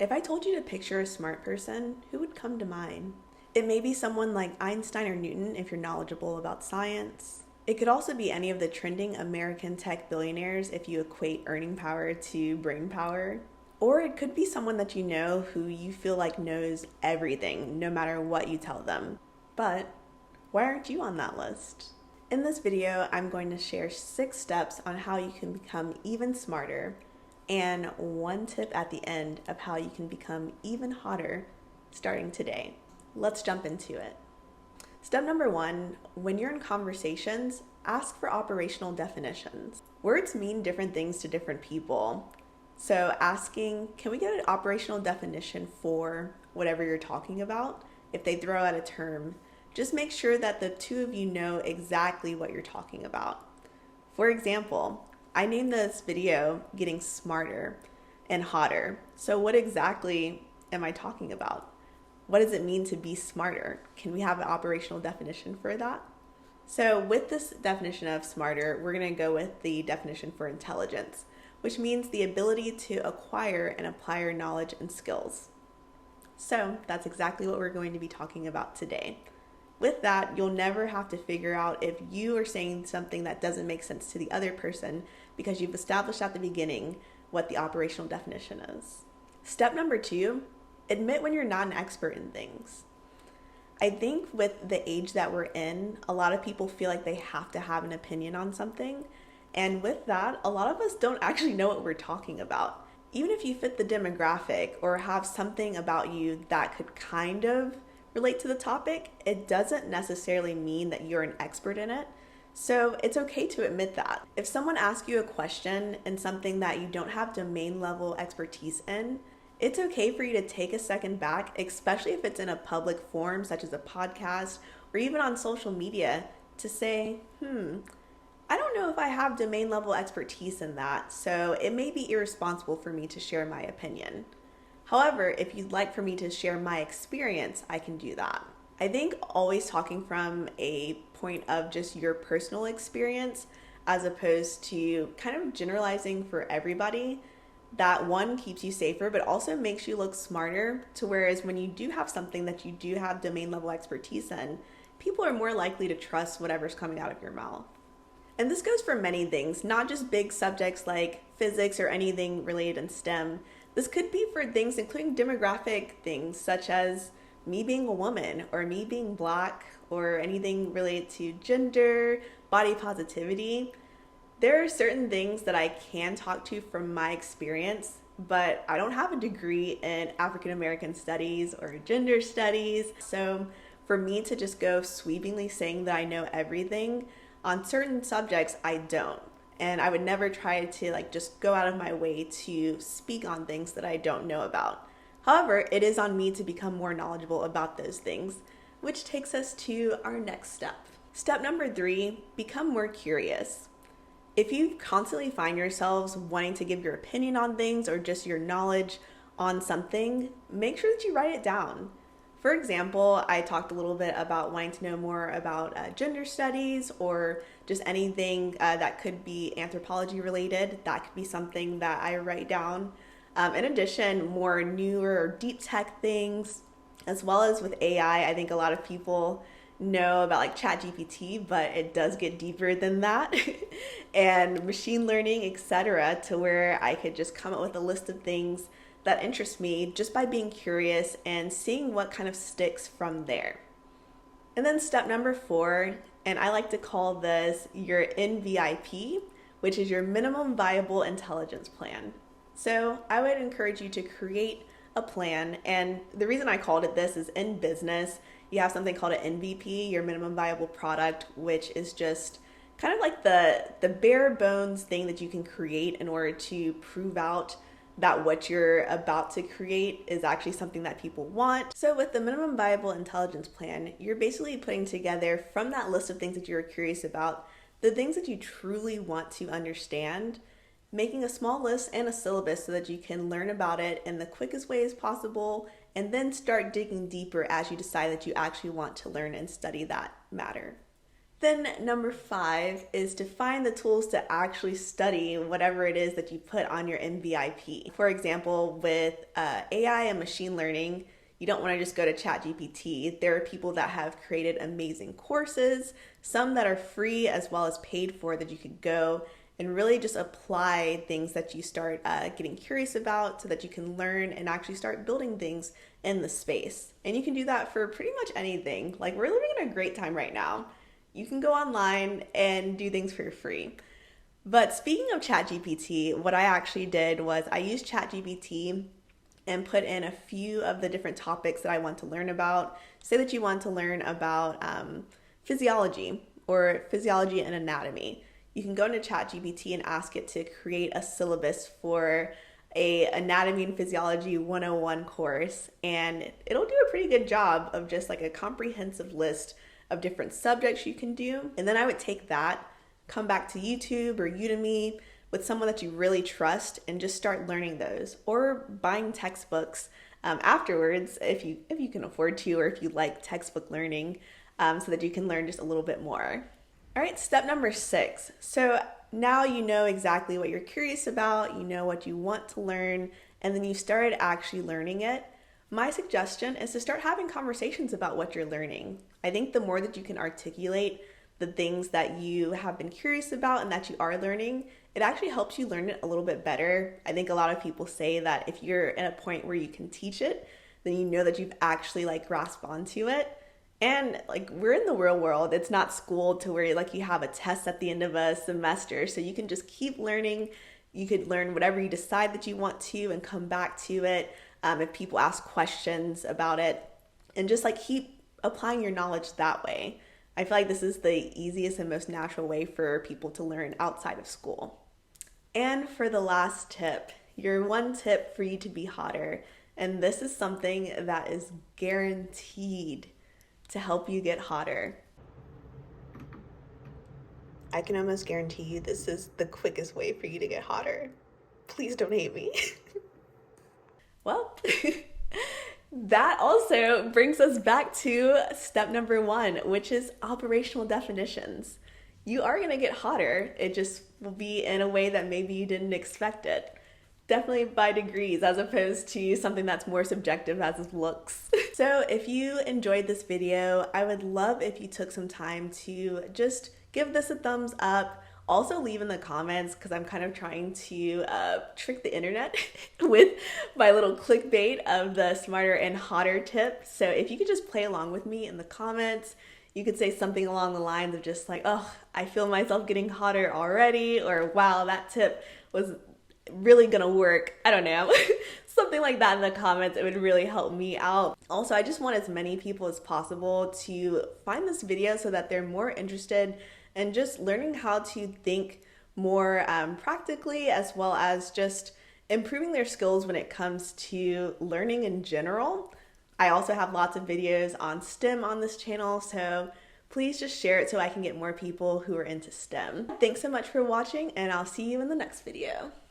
If I told you to picture a smart person, who would come to mind? It may be someone like Einstein or Newton if you're knowledgeable about science. It could also be any of the trending American tech billionaires if you equate earning power to brain power. Or it could be someone that you know who you feel like knows everything, no matter what you tell them. But why aren't you on that list? In this video, I'm going to share 6 steps on how you can become even smarter and 1 tip at the end of how you can become even hotter starting today. Let's jump into it. Step number 1, when you're in conversations, ask for operational definitions. Words mean different things to different people. So asking, can we get an operational definition for whatever you're talking about? If they throw out a term, just make sure that the two of you know exactly what you're talking about. For example, I named this video Getting Smarter and Hotter. So what exactly am I talking about? What does it mean to be smarter? Can we have an operational definition for that? So with this definition of smarter, we're going to go with the definition for intelligence, which means the ability to acquire and apply your knowledge and skills. So that's exactly what we're going to be talking about today. With that, you'll never have to figure out if you are saying something that doesn't make sense to the other person because you've established at the beginning what the operational definition is. Step number 2, admit when you're not an expert in things. I think with the age that we're in, a lot of people feel like they have to have an opinion on something. And with that, a lot of us don't actually know what we're talking about. Even if you fit the demographic or have something about you that could kind of relate to the topic, it doesn't necessarily mean that you're an expert in it. So it's okay to admit that. If someone asks you a question in something that you don't have domain level expertise in, it's okay for you to take a second back, especially if it's in a public forum such as a podcast or even on social media, to say, I don't know if I have domain level expertise in that, so it may be irresponsible for me to share my opinion. However, if you'd like for me to share my experience, I can do that. I think always talking from a point of just your personal experience as opposed to kind of generalizing for everybody, that one keeps you safer, but also makes you look smarter, to whereas when you do have something that you do have domain level expertise in, people are more likely to trust whatever's coming out of your mouth. And this goes for many things, not just big subjects like physics or anything related in STEM. This could be for things including demographic things such as me being a woman or me being Black or anything related to gender, body positivity. There are certain things that I can talk to from my experience, but I don't have a degree in African American studies or gender studies. So for me to just go sweepingly saying that I know everything on certain subjects, I don't. And I would never try to just go out of my way to speak on things that I don't know about. However, it is on me to become more knowledgeable about those things, which takes us to our next step. Step number 3, become more curious. If you constantly find yourselves wanting to give your opinion on things or just your knowledge on something, make sure that you write it down. For example, I talked a little bit about wanting to know more about gender studies or just anything that could be anthropology related. That could be something that I write down. In addition, more newer or deep tech things, as well as with AI, I think a lot of people know about ChatGPT, but it does get deeper than that, and machine learning, etc., to where I could just come up with a list of things that interest me just by being curious and seeing what kind of sticks from there. And then step number 4, and I like to call this your NVIP, which is your minimum viable intelligence plan. So I would encourage you to create a plan, and the reason I called it this is in business, you have something called an MVP, your minimum viable product, which is just kind of like the bare bones thing that you can create in order to prove out that what you're about to create is actually something that people want. So with the minimum viable intelligence plan, you're basically putting together from that list of things that you're curious about, the things that you truly want to understand, making a small list and a syllabus so that you can learn about it in the quickest way as possible, and then start digging deeper as you decide that you actually want to learn and study that matter. Then number 5 is to find the tools to actually study whatever it is that you put on your MVIP. For example, with AI and machine learning, you don't want to just go to ChatGPT. There are people that have created amazing courses, some that are free as well as paid for, that you could go and really just apply things that you start getting curious about so that you can learn and actually start building things in the space. And you can do that for pretty much anything. Like, we're living in a great time right now. You can go online and do things for free. But speaking of ChatGPT, what I actually did was I used ChatGPT and put in a few of the different topics that I want to learn about. Say that you want to learn about physiology or physiology and anatomy. You can go into ChatGPT and ask it to create a syllabus for a anatomy and physiology 101 course, and it'll do a pretty good job of just like a comprehensive list of different subjects you can do. And then I would take that, come back to YouTube or Udemy with someone that you really trust and just start learning those, or buying textbooks afterwards if you can afford to, or if you like textbook learning, so that you can learn just a little bit more. All right, step number 6. So now you know exactly what you're curious about, you know what you want to learn, and then you started actually learning it. My suggestion is to start having conversations about what you're learning. I think the more that you can articulate the things that you have been curious about and that you are learning, it actually helps you learn it a little bit better. I think a lot of people say that if you're at a point where you can teach it, then you know that you've actually like grasped onto it. And like, we're in the real world. It's not school to where like you have a test at the end of a semester. So you can just keep learning. You could learn whatever you decide that you want to and come back to it if people ask questions about it, and just like keep applying your knowledge that way. I feel like this is the easiest and most natural way for people to learn outside of school. And for the last tip, your one tip for you to be hotter, and this is something that is guaranteed to help you get hotter. I can almost guarantee you this is the quickest way for you to get hotter. Please don't hate me. Well, that also brings us back to step number 1, which is operational definitions. You are going to get hotter. It just will be in a way that maybe you didn't expect it. Definitely by degrees, as opposed to something that's more subjective as looks. So if you enjoyed this video, I would love if you took some time to just give this a thumbs up. Also leave in the comments, because I'm kind of trying to trick the internet with my little clickbait of the smarter and hotter tip. So if you could just play along with me in the comments, you could say something along the lines of just like, oh, I feel myself getting hotter already, or wow, that tip was really gonna work. I don't know. Something like that in the comments. It would really help me out. Also, I just want as many people as possible to find this video so that they're more interested in just learning how to think more practically, as well as just improving their skills when it comes to learning in general. I also have lots of videos on STEM on this channel, so please just share it so I can get more people who are into STEM. Thanks so much for watching, and I'll see you in the next video.